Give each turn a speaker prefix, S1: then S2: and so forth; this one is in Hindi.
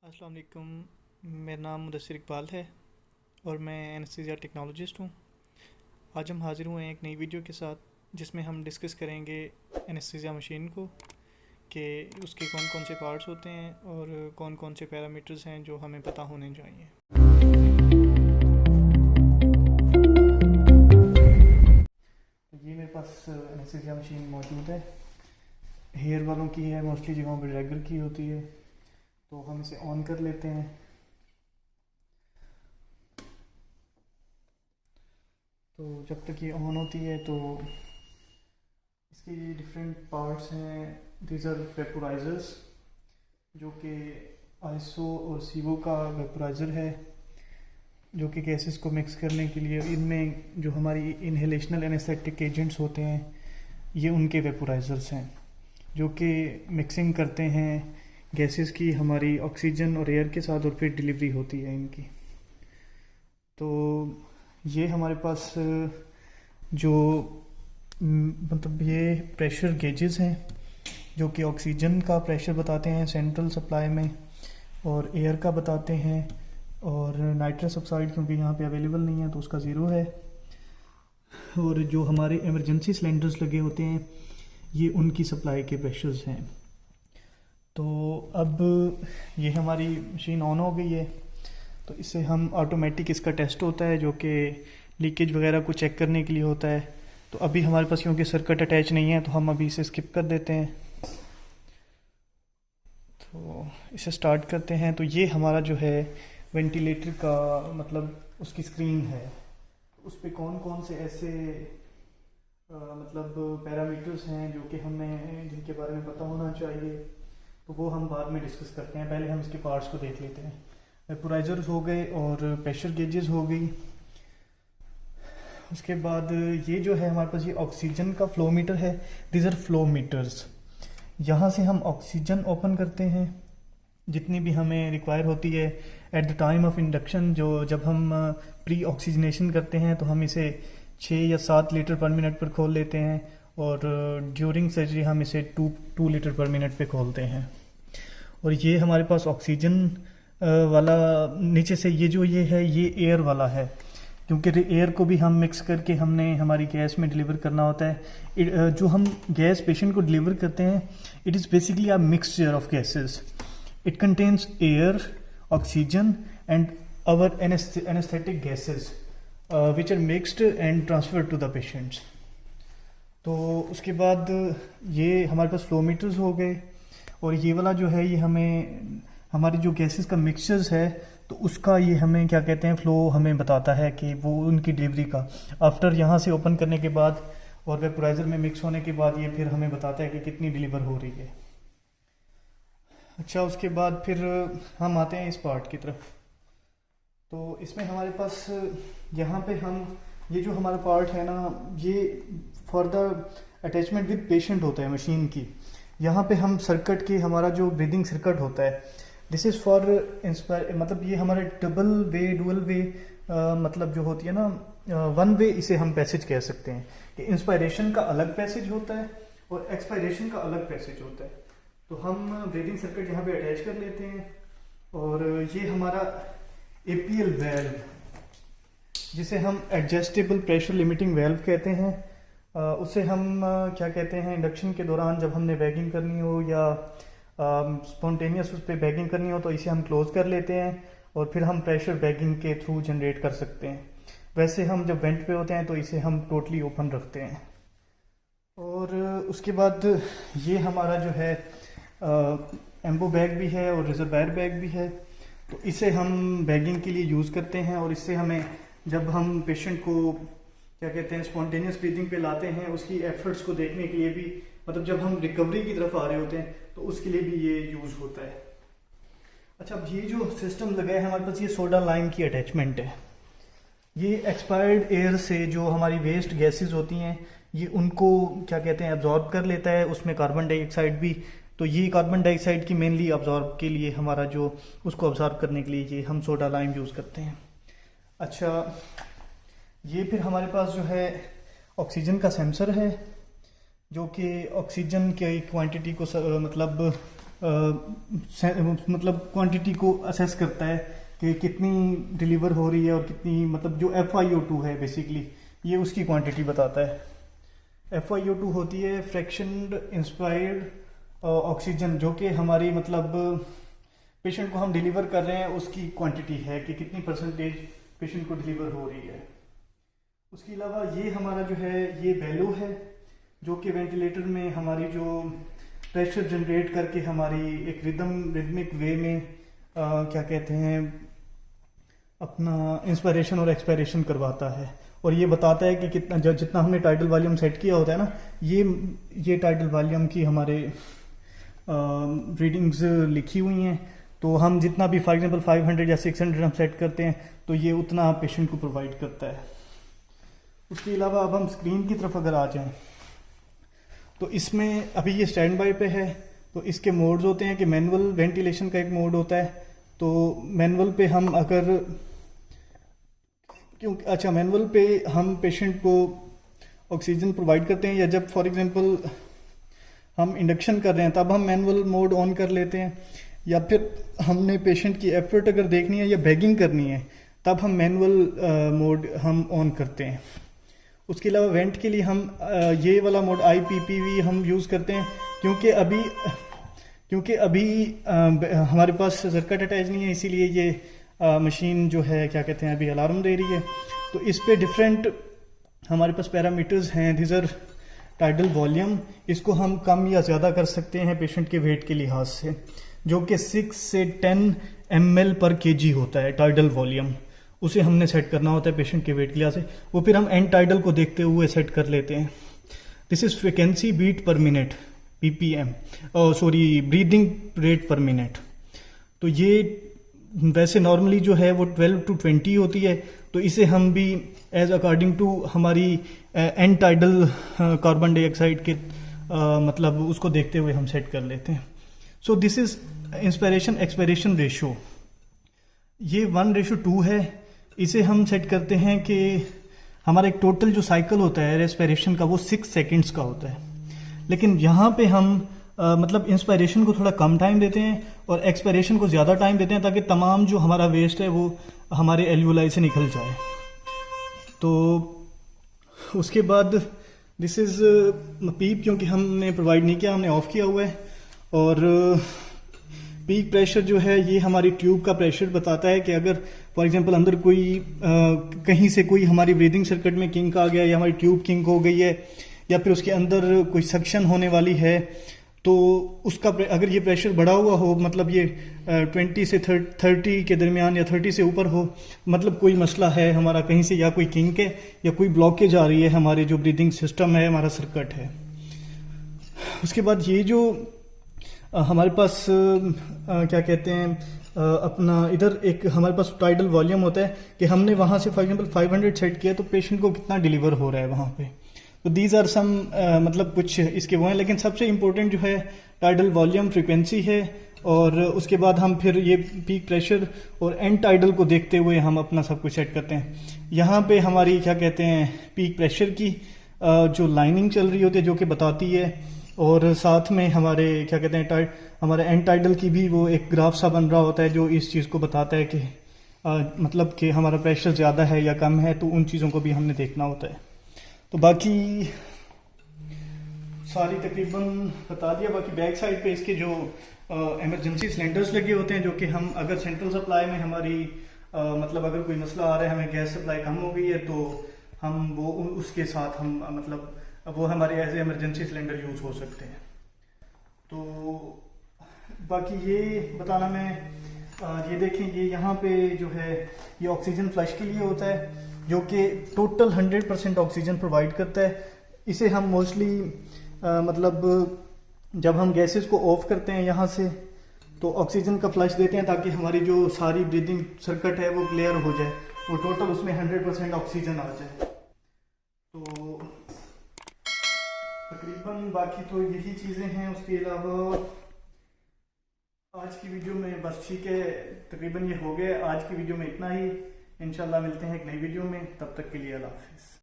S1: अस्सलाम वालेकुम। मेरा नाम मुदस्सिर इकबाल है और मैं एनेस्थीसिया टेक्नोलॉजिस्ट हूँ। आज हम हाज़िर हुए हैं एक नई वीडियो के साथ जिसमें हम डिस्कस करेंगे एनेस्थीसिया मशीन को कि उसके कौन कौन से पार्ट्स होते हैं और कौन कौन से पैरामीटर्स हैं जो हमें पता होने चाहिए। ये मेरे पास एनेस्थीसिया मशीन मौजूद है। हेयर वालों की है, मोस्टली जगहों पर रेगुलर की होती है। तो हम इसे ऑन कर लेते हैं। तो जब तक ये ऑन होती है तो इसके ये डिफरेंट पार्ट्स हैं। दीज आर वेपोराइजर्स, जो कि आईएसओ और सीवो का वेपोराइज़र है, जो कि गैसेस को मिक्स करने के लिए, इनमें जो हमारी इनहेलेशनल एनेस्थेटिक एजेंट्स होते हैं ये उनके वेपोराइजर्स हैं, जो कि मिक्सिंग करते हैं गैसेस की हमारी ऑक्सीजन और एयर के साथ, और फिर डिलीवरी होती है इनकी। तो ये हमारे पास जो मतलब ये प्रेशर गेजेस हैं जो कि ऑक्सीजन का प्रेशर बताते हैं सेंट्रल सप्लाई में, और एयर का बताते हैं, और नाइट्रस ऑक्साइड क्योंकि यहाँ पे अवेलेबल नहीं है तो उसका ज़ीरो है। और जो हमारे इमरजेंसी सिलेंडर्स लगे होते हैं ये उनकी सप्लाई के प्रेशर्स हैं। तो अब ये हमारी मशीन ऑन हो गई है, तो इससे हम ऑटोमेटिक इसका टेस्ट होता है जो कि लीकेज वगैरह को चेक करने के लिए होता है। तो अभी हमारे पास क्योंकि सर्किट अटैच नहीं है तो हम अभी इसे स्किप कर देते हैं। तो इसे स्टार्ट करते हैं। तो ये हमारा जो है वेंटिलेटर का मतलब उसकी स्क्रीन है, उस पर कौन कौन से ऐसे मतलब पैरामीटर्स हैं जो कि हमें जिनके बारे में पता होना चाहिए, तो वो हम बाद में डिस्कस करते हैं। पहले हम इसके पार्ट्स को देख लेते हैं। वेपोराइजर्स हो गए और प्रेशर गेजेस हो गई। उसके बाद ये जो है हमारे पास ये ऑक्सीजन का फ्लो मीटर है। These are flow meters. यहाँ से हम ऑक्सीजन ओपन करते हैं जितनी भी हमें रिक्वायर होती है at the time of induction. जब हम प्री ऑक्सीजनेशन करते हैं तो हम इसे 6 या 7 लीटर पर मिनट पर खोल लेते हैं, और ड्यूरिंग सर्जरी हम इसे 2 लीटर पर मिनट पे खोलते हैं। और ये हमारे पास ऑक्सीजन वाला नीचे से ये है ये एयर वाला है, क्योंकि एयर को भी हम मिक्स करके हमने हमारी गैस में डिलीवर करना होता है। जो हम गैस पेशेंट को डिलीवर करते हैं it is basically a mixture of gases. It contains air, oxygen and our anaesthetic gases which are mixed and transferred to the patients. तो उसके बाद ये हमारे पास फ्लो मीटर्स हो गए, और ये वाला जो है ये हमें हमारी जो गैसेस का मिक्सचर्स है तो उसका ये हमें क्या कहते हैं फ्लो हमें बताता है कि वो उनकी डिलीवरी का आफ्टर यहाँ से ओपन करने के बाद और वेपोराइज़र में मिक्स होने के बाद ये फिर हमें बताता है कि कितनी डिलीवर हो रही है। अच्छा, उसके बाद फिर हम आते हैं इस पार्ट की तरफ। तो इसमें हमारे पास यहाँ पे हम ये जो हमारा पार्ट है ना, ये for the attachment with patient होता है मशीन की। यहाँ पे हम सर्किट की हमारा जो ब्रीदिंग सर्किट होता है, दिस इज़ फॉर इंस्पायर, मतलब ये हमारे डुअल वे मतलब जो होती है ना, वन वे इसे हम पैसेज कह सकते हैं कि इंस्पायरेशन का अलग पैसेज होता है और एक्सपायरेशन का अलग पैसेज होता है। तो हम ब्रीदिंग सर्किट यहाँ पे अटैच कर लेते हैं, और ये हमारा एपीएल वेल्व, जिसे हम एडजस्टेबल प्रेशर लिमिटिंग वेल्व कहते हैं, उसे हम क्या कहते हैं इंडक्शन के दौरान जब हमने बैगिंग करनी हो या स्पॉन्टेनियस उस पर बैगिंग करनी हो तो इसे हम क्लोज कर लेते हैं, और फिर हम प्रेशर बैगिंग के थ्रू जनरेट कर सकते हैं। वैसे हम जब वेंट पे होते हैं तो इसे हम टोटली ओपन रखते हैं। और उसके बाद ये हमारा जो है एम्बो बैग भी है और रिजर्वायर बैग भी है, तो इसे हम बैगिंग के लिए यूज़ करते हैं। और इससे हमें जब हम पेशेंट को क्या कहते हैं स्पॉन्टेनियस ब्रीदिंग पे लाते हैं उसकी एफर्ट्स को देखने के लिए भी, मतलब जब हम रिकवरी की तरफ आ रहे होते हैं तो उसके लिए भी ये यूज़ होता है। अच्छा, अब ये जो सिस्टम लगा है हमारे पास, ये सोडा लाइम की अटैचमेंट है। ये एक्सपायर्ड एयर से जो हमारी वेस्ट गैसेस होती हैं ये उनको क्या कहते हैं अब्जॉर्ब कर लेता है, उसमें कार्बन डाइऑक्साइड भी। तो ये कार्बन डाइऑक्साइड की मेनली अब्जॉर्ब के लिए हमारा जो उसको अब्जॉर्ब करने के लिए ये हम सोडा लाइम यूज़ करते हैं। अच्छा, ये फिर हमारे पास जो है ऑक्सीजन का सेंसर है, जो कि ऑक्सीजन की क्वांटिटी को मतलब मतलब क्वांटिटी को असेस करता है कि कितनी डिलीवर हो रही है और कितनी, मतलब जो FiO2 है बेसिकली ये उसकी क्वांटिटी बताता है। FiO2 होती है फ्रैक्शनड इंस्पायर्ड ऑक्सीजन, जो कि हमारी मतलब पेशेंट को हम डिलीवर कर रहे हैं उसकी क्वांटिटी है कि कितनी परसेंटेज पेशेंट को डिलीवर हो रही है। उसके अलावा ये हमारा जो है ये वैल्यू है जो कि वेंटिलेटर में हमारी जो प्रेशर जनरेट करके हमारी एक रिदमिक वे में क्या कहते हैं अपना इंस्पायरेशन और एक्सपायरेशन करवाता है, और ये बताता है कि कितना जितना हमने टाइडल वॉल्यूम सेट किया होता है ना, ये टाइडल वॉल्यूम की हमारे रीडिंग्स लिखी हुई हैं। तो हम जितना भी फॉर एग्जांपल 500 या 600 हम सेट करते हैं तो ये उतना पेशेंट को प्रोवाइड करता है। उसके अलावा अब हम स्क्रीन की तरफ अगर आ जाएं तो इसमें अभी ये स्टैंड बाय पे है, तो इसके मोड्स होते हैं कि मैनुअल वेंटिलेशन का एक मोड होता है। तो मैनुअल पे हम अगर मैनुअल पे हम पेशेंट को ऑक्सीजन प्रोवाइड करते हैं, या जब फॉर एग्जांपल हम इंडक्शन कर रहे हैं तब हम मैनुअल मोड ऑन कर लेते हैं, या फिर हमने पेशेंट की एफर्ट अगर देखनी है या बैगिंग करनी है तब हम मैनुअल मोड हम ऑन करते हैं। उसके अलावा वेंट के लिए हम ये वाला मोड IPPV हम यूज़ करते हैं, क्योंकि अभी हमारे पास सर्किट अटैच नहीं है, इसीलिए ये मशीन जो है क्या कहते हैं अभी अलार्म दे रही है। तो इस पे डिफरेंट हमारे पास पैरामीटर्स हैं। दिस आर टाइडल वॉल्यूम, इसको हम कम या ज़्यादा कर सकते हैं पेशेंट के वेट के लिहाज से, जो कि 6 से 10 ml पर kg होता है टाइडल वॉल्यूम। उसे हमने सेट करना होता है पेशेंट के वेट के लिहाज से, वो फिर हम एंड टाइडल को देखते हुए सेट कर लेते हैं। This is frequency beat per minute BPM, breathing rate per minute. तो ये वैसे नॉर्मली जो है वो 12 to 20 होती है, तो इसे हम भी एज अकॉर्डिंग टू हमारी एंड टाइडल कार्बन डाइऑक्साइड के मतलब उसको देखते हुए हम सेट कर लेते हैं। So this is inspiration expiration ratio, ये 1:2 है। इसे हम सेट करते हैं कि हमारा एक टोटल जो साइकिल होता है रेस्पिरेशन का वो 6 सेकेंड्स का होता है, लेकिन यहाँ पे हम मतलब इंस्पायरेशन को थोड़ा कम टाइम देते हैं और एक्सपायरेशन को ज़्यादा टाइम देते हैं, ताकि तमाम जो हमारा वेस्ट है वो हमारे एल्वुलाई से निकल जाए। तो उसके बाद दिस इज़ पीप, क्योंकि हमने प्रोवाइड नहीं किया, हमने ऑफ किया हुआ है। और पीक प्रेशर जो है ये हमारी ट्यूब का प्रेशर बताता है कि अगर फॉर एग्जांपल अंदर कोई कहीं से कोई हमारी ब्रीदिंग सर्किट में किंक आ गया, या हमारी ट्यूब किंक हो गई है, या फिर उसके अंदर कोई सक्शन होने वाली है, तो उसका अगर ये प्रेशर बढ़ा हुआ हो, मतलब ये 20 से 30 के दरमियान या 30 से ऊपर हो, मतलब कोई मसला है हमारा कहीं से, या कोई किंक है या कोई ब्लॉकेज आ रही है हमारे जो ब्रीदिंग सिस्टम है, हमारा सर्किट है। उसके बाद ये जो हमारे पास क्या कहते हैं अपना इधर एक हमारे पास टाइडल वॉल्यूम होता है कि हमने वहाँ से फॉर एग्जांपल 500 सेट किया तो पेशेंट को कितना डिलीवर हो रहा है वहाँ पे। तो दीज आर सम मतलब कुछ इसके वो हैं, लेकिन सबसे इम्पोर्टेंट जो है टाइडल वॉल्यूम फ्रिक्वेंसी है, और उसके बाद हम फिर ये पीक प्रेशर और एंड टाइडल को देखते हुए हम अपना सब कुछ सेट करते हैं। यहाँ पे हमारी क्या कहते हैं पीक प्रेशर की जो लाइनिंग चल रही होती है जो कि बताती है, और साथ में हमारे क्या कहते हैं हमारे एंड टाइडल की भी वो एक ग्राफ सा बन रहा होता है जो इस चीज़ को बताता है कि मतलब कि हमारा प्रेशर ज़्यादा है या कम है, तो उन चीज़ों को भी हमने देखना होता है। तो बाकी सारी तकरीबन बता दिया। बाकी बैक साइड पे इसके जो इमरजेंसी सिलेंडर्स लगे होते हैं, जो कि हम अगर सेंट्रल सप्लाई में हमारी मतलब अगर कोई मसला आ रहा है, हमें गैस सप्लाई कम हो गई है, तो हम वो उसके साथ हम मतलब वो हमारे एज इमरजेंसी सिलेंडर यूज़ हो सकते हैं। तो बाकी ये बताना मैं ये देखें, ये यहाँ पे जो है ये ऑक्सीजन फ्लश के लिए होता है, जो कि टोटल 100% ऑक्सीजन प्रोवाइड करता है। इसे हम मोस्टली मतलब जब हम गैसेस को ऑफ करते हैं यहाँ से, तो ऑक्सीजन का फ्लश देते हैं ताकि हमारी जो सारी ब्रीदिंग सर्किट है वो क्लियर हो जाए, वो टोटल उसमें 100% ऑक्सीजन आ जाए। तो तकरीबन बाकी तो यही चीज़ें हैं। उसके अलावा आज की वीडियो में बस ठीक है, तकरीबन ये हो गया। आज की वीडियो में इतना ही, इंशाल्लाह मिलते हैं एक नई वीडियो में, तब तक के लिए अल्लाह हाफिज़।